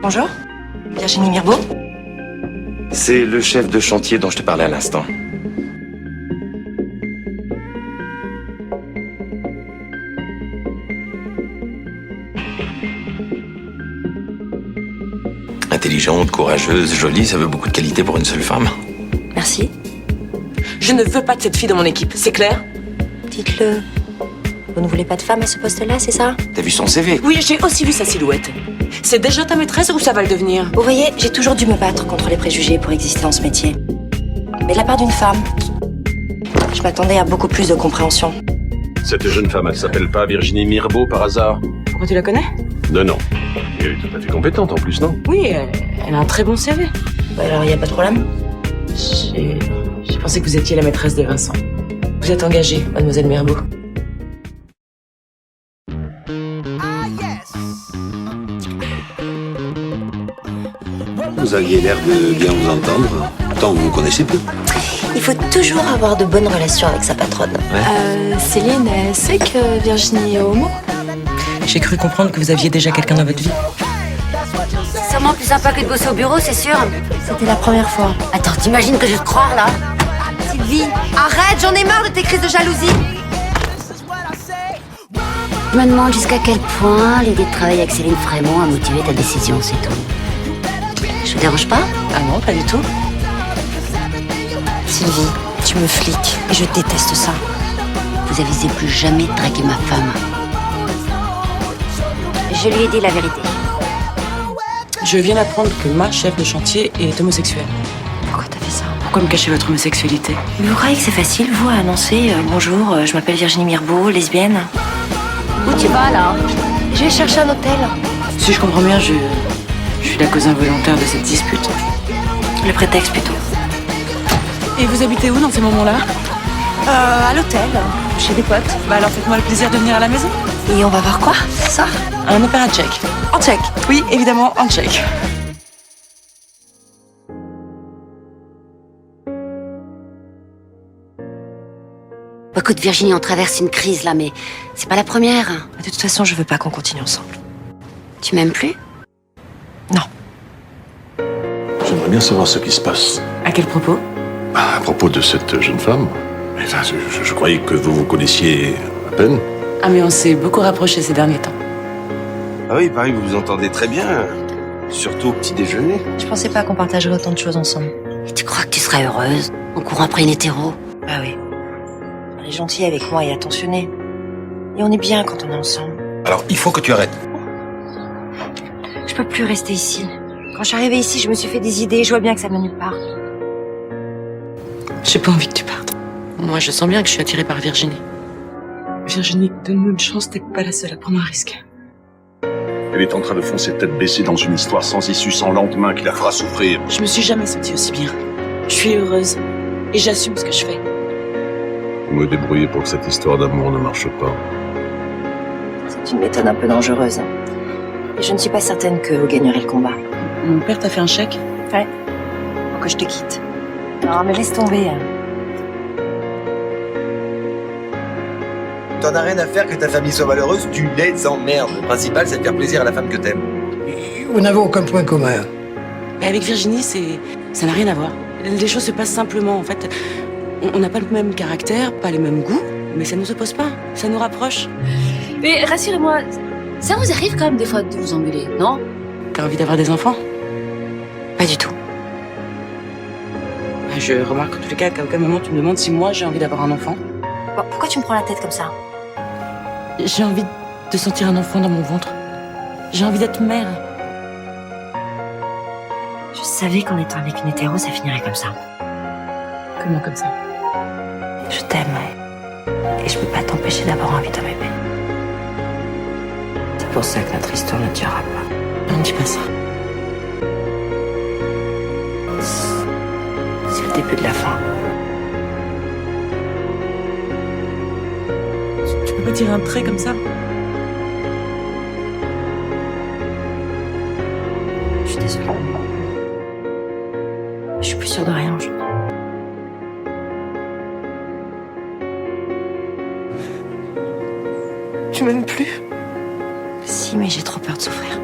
Bonjour, Virginie Mirbeau. C'est le chef de chantier dont je te parlais à l'instant. Intelligente, courageuse, jolie, ça veut beaucoup de qualité pour une seule femme. Merci. Je ne veux pas de cette fille dans mon équipe, c'est clair? Dites-le. Vous ne voulez pas de femme à ce poste-là, c'est ça? T'as vu son CV? Oui, j'ai aussi vu sa silhouette. C'est déjà ta maîtresse ou ça va le devenir? Vous voyez, j'ai toujours dû me battre contre les préjugés pour exister dans ce métier. Mais de la part d'une femme, je m'attendais à beaucoup plus de compréhension. Cette jeune femme, elle s'appelle pas Virginie Mirbeau par hasard? Pourquoi tu la connais? Non. Elle est tout à fait compétente en plus, non? Oui, elle a un très bon CV. Bah alors, il n'y a pas de problème? J'ai pensé que vous étiez la maîtresse de Vincent. Vous êtes engagée, mademoiselle Mirbeau. Vous aviez l'air de bien vous entendre. Pourtant, vous ne connaissez plus. Il faut toujours avoir de bonnes relations avec sa patronne. Céline, elle sait que Virginie est homo? J'ai cru comprendre que vous aviez déjà quelqu'un dans votre vie. C'est sûrement plus sympa que de bosser au bureau, c'est sûr. C'était la première fois. Attends, t'imagines que je vais te croire, là? Sylvie, arrête, j'en ai marre de tes crises de jalousie. Je me demande jusqu'à quel point l'idée de travailler avec Céline Frémont a motivé ta décision, c'est tout. Je te dérange pas? Ah non, pas du tout. Sylvie, tu me fliques et je déteste ça. Vous avisez plus jamais de draguer ma femme. Je lui ai dit la vérité. Je viens d'apprendre que ma chef de chantier est homosexuelle. Pourquoi t'as fait ça? Pourquoi me cacher votre homosexualité? Mais vous croyez que c'est facile, vous, à annoncer bonjour, je m'appelle Virginie Mirbeau, lesbienne? Où tu vas, là? Je vais chercher un hôtel. Si je comprends bien, je suis la cause involontaire de cette dispute. Le prétexte, plutôt. Et vous habitez où dans ces moments-là? À l'hôtel, chez des potes. Bah alors faites-moi le plaisir de venir à la maison. Et on va voir quoi, ça? Un opéra tchèque. En tchèque. Oui, évidemment, en tchèque. Écoute, Virginie, on traverse une crise, là, mais c'est pas la première. De toute façon, je veux pas qu'on continue ensemble. Tu m'aimes plus? Non. J'aimerais bien savoir ce qui se passe. À quel propos? À propos de cette jeune femme. Enfin, je croyais que vous vous connaissiez à peine. Ah mais on s'est beaucoup rapprochés ces derniers temps. Ah oui, il paraît que vous vous entendez très bien. Surtout au petit déjeuner. Je pensais pas qu'on partagerait autant de choses ensemble. Et tu crois que tu serais heureuse en courant après une hétéro? Ah oui. Elle est gentille avec moi et attentionnée. Et on est bien quand on est ensemble. Alors, il faut que tu arrêtes. Je peux plus rester ici. Quand je suis arrivée ici, je me suis fait des idées. Je vois bien que ça mène nulle part. J'ai pas envie que tu partes. Moi, je sens bien que je suis attirée par Virginie. Virginie, donne-nous une chance, t'es pas la seule à prendre un risque. Elle est en train de foncer tête baissée dans une histoire sans issue, sans lendemain, qui la fera souffrir. Je me suis jamais sentie aussi bien. Je suis heureuse. Et j'assume ce que je fais. Vous me débrouillez pour que cette histoire d'amour ne marche pas. C'est une méthode un peu dangereuse. Et je ne suis pas certaine que vous gagnerez le combat. Mon père t'a fait un chèque? Ouais. Pour que je te quitte. Non, mais laisse tomber. T'en as rien à faire que ta famille soit malheureuse, tu les emmerdes. Le principal, c'est de faire plaisir à la femme que t'aimes. Vous n'avez aucun point commun. Mais avec Virginie, ça n'a rien à voir. Les choses se passent simplement, en fait. On n'a pas le même caractère, pas les mêmes goûts, mais ça nous oppose pas, ça nous rapproche. Mais rassurez-moi, ça vous arrive quand même des fois de vous engueuler, non? T'as envie d'avoir des enfants? Pas du tout. Je remarque en tous les cas qu'à aucun moment tu me demandes si moi j'ai envie d'avoir un enfant. Bon, pourquoi tu me prends la tête comme ça? J'ai envie de sentir un enfant dans mon ventre. J'ai envie d'être mère. Je savais qu'en étant avec une hétéro, ça finirait comme ça. Comment comme ça? Je t'aime. Et je peux pas t'empêcher d'avoir envie d'un bébé. C'est pour ça que notre histoire ne durera pas. Non, ne dis pas ça. C'est le début de la fin. Tu peux pas tirer un trait comme ça? Je désolée. Je suis plus sûre de rien aujourd'hui. Tu m'aimes plus? Si, mais j'ai trop peur de souffrir.